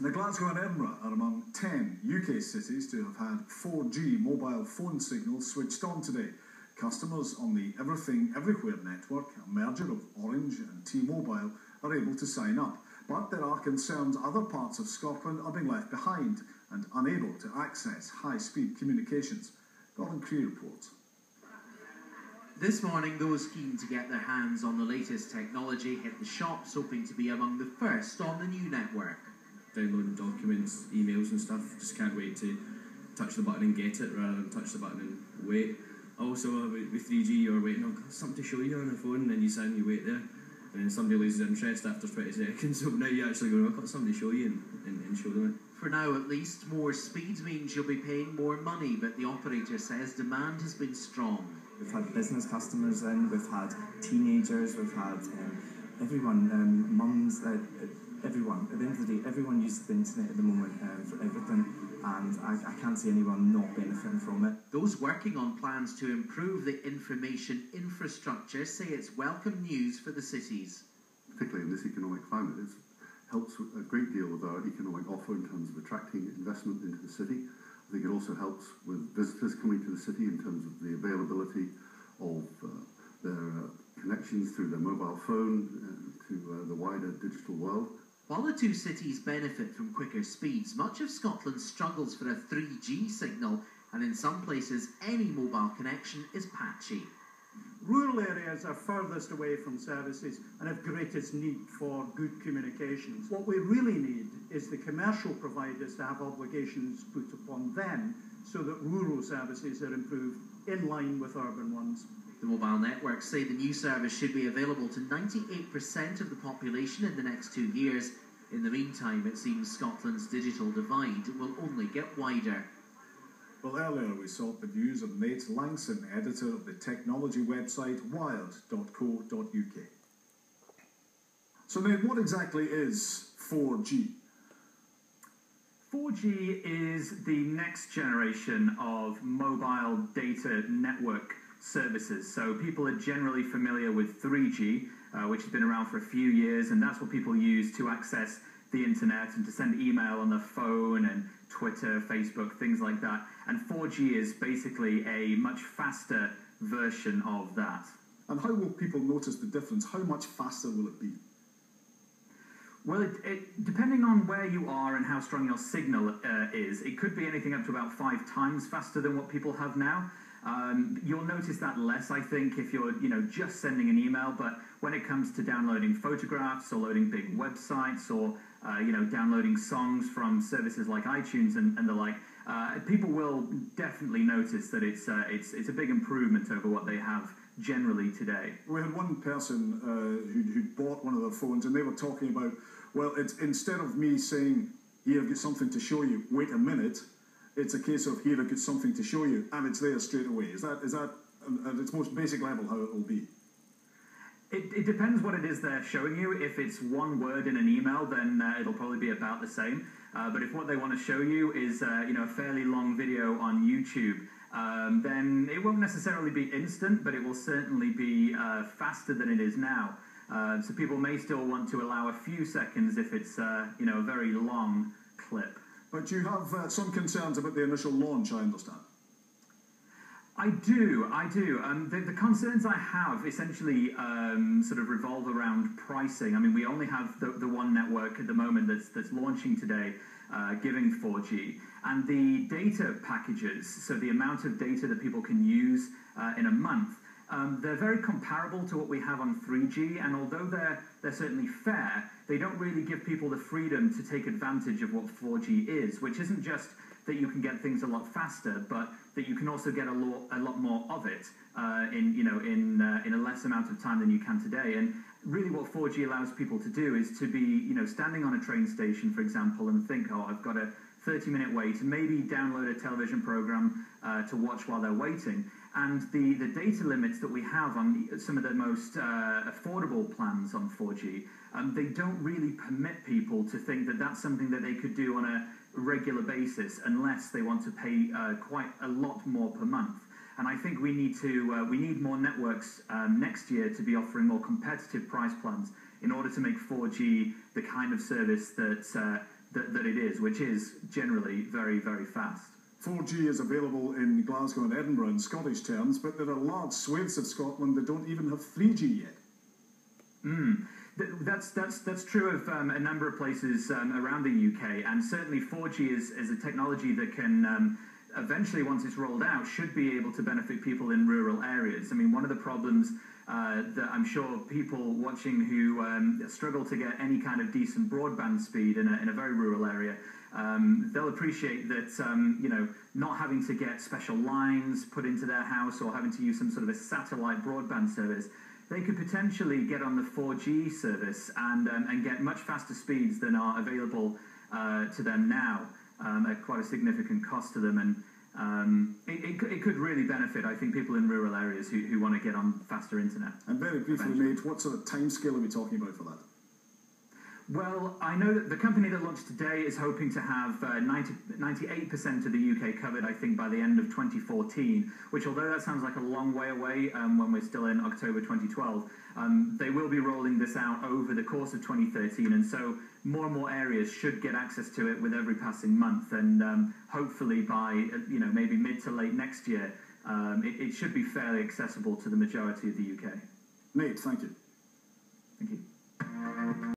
Now, Glasgow and Edinburgh are among 10 UK cities to have had 4G mobile phone signals switched on today. Customers on the Everything Everywhere network, a merger of Orange and T-Mobile, are able to sign up. But there are concerns other parts of Scotland are being left behind and unable to access high-speed communications. Gordon Cree reports. This morning, those keen to get their hands on the latest technology hit the shops, hoping to be among the first on the new network. Downloading documents, emails and stuff, just can't wait to touch the button and get it rather than touch the button and wait. Also, with 3G, you're waiting, oh, something to show you on the phone, and then you sit and you wait there, and then somebody loses interest after 20 seconds, so now you actually go, I've got something to show you, and show them it. For now, at least, more speed means you'll be paying more money, but the operator says demand has been strong. We've had business customers in, we've had teenagers, we've had everyone, mums, everyone. At the end of the day, everyone uses the internet at the moment for everything, and I can't see anyone not benefiting from it. Those working on plans to improve the information infrastructure say it's welcome news for the cities. Particularly in this economic climate, it helps a great deal with our economic offer in terms of attracting investment into the city. I think it also helps with visitors coming to the city in terms of the availability of their connections through their mobile phone to the wider digital world. While the two cities benefit from quicker speeds, much of Scotland struggles for a 3G signal, and in some places any mobile connection is patchy. Rural areas are furthest away from services and have greatest need for good communications. What we really need is the commercial providers to have obligations put upon them so that rural services are improved in line with urban ones. The mobile networks say the new service should be available to 98% of the population in the next 2 years. In the meantime, it seems Scotland's digital divide will only get wider. Well, earlier we sought the views of Nate Langson, editor of the technology website wired.co.uk. So Nate, what exactly is 4G? 4G is the next generation of mobile data network services. So people are generally familiar with 3G, which has been around for a few years, and that's what people use to access the internet and to send email on their phone and Twitter, Facebook, things like that. And 4G is basically a much faster version of that. And how will people notice the difference? How much faster will it be? Well, depending on where you are and how strong your signal is, it could be anything up to about 5 times faster than what people have now. You'll notice that less, I think, if you're just sending an email, but when it comes to downloading photographs or loading big websites or downloading songs from services like iTunes and the like, people will definitely notice that it's a big improvement over what they have generally today. We had one person who'd bought one of their phones, and they were talking about, well, it's instead of me saying, here, I've got something to show you, wait a minute, it's a case of, here, I've got something to show you, and it's there straight away. Is that at its most basic level how it will be? It depends what it is they're showing you. If it's one word in an email, then it'll probably be about the same. But if what they want to show you is a fairly long video on YouTube, then it won't necessarily be instant, but it will certainly be faster than it is now. So people may still want to allow a few seconds if it's a very long clip. But you have some concerns about the initial launch, I understand. I do. The concerns I have essentially sort of revolve around pricing. I mean, we only have the one network at the moment that's launching today, giving 4G. And the data packages, so the amount of data that people can use in a month, they're very comparable to what we have on 3G, and although they're certainly fair, they don't really give people the freedom to take advantage of what 4G is, which isn't just that you can get things a lot faster, but that you can also get a lot more of it in a less amount of time than you can today. And really what 4G allows people to do is to be standing on a train station, for example, and think, oh, I've got a 30-minute wait, and maybe download a television program to watch while they're waiting. And the data limits that we have on some of the most affordable plans on 4G, they don't really permit people to think that that's something that they could do on a regular basis unless they want to pay quite a lot more per month. And I think we need more networks next year to be offering more competitive price plans in order to make 4G the kind of service that that it is, which is generally very, very fast. 4G is available in Glasgow and Edinburgh in Scottish terms, but there are large swathes of Scotland that don't even have 3G yet. That's true of a number of places around the UK, and certainly 4G is a technology that can eventually, once it's rolled out, should be able to benefit people in rural areas. I mean, one of the problems that I'm sure people watching who struggle to get any kind of decent broadband speed in a very rural area, they'll appreciate that not having to get special lines put into their house or having to use some sort of a satellite broadband service, they could potentially get on the 4G service and get much faster speeds than are available to them now at quite a significant cost to them. And it could really benefit, I think, people in rural areas who want to get on faster internet. And very briefly, mate, what sort of timescale are we talking about for that? Well, I know that the company that launched today is hoping to have 98% of the UK covered, I think, by the end of 2014, which, although that sounds like a long way away when we're still in October 2012, they will be rolling this out over the course of 2013, and so more and more areas should get access to it with every passing month, and hopefully by maybe mid to late next year, it should be fairly accessible to the majority of the UK. Nate, thank you. Thank you.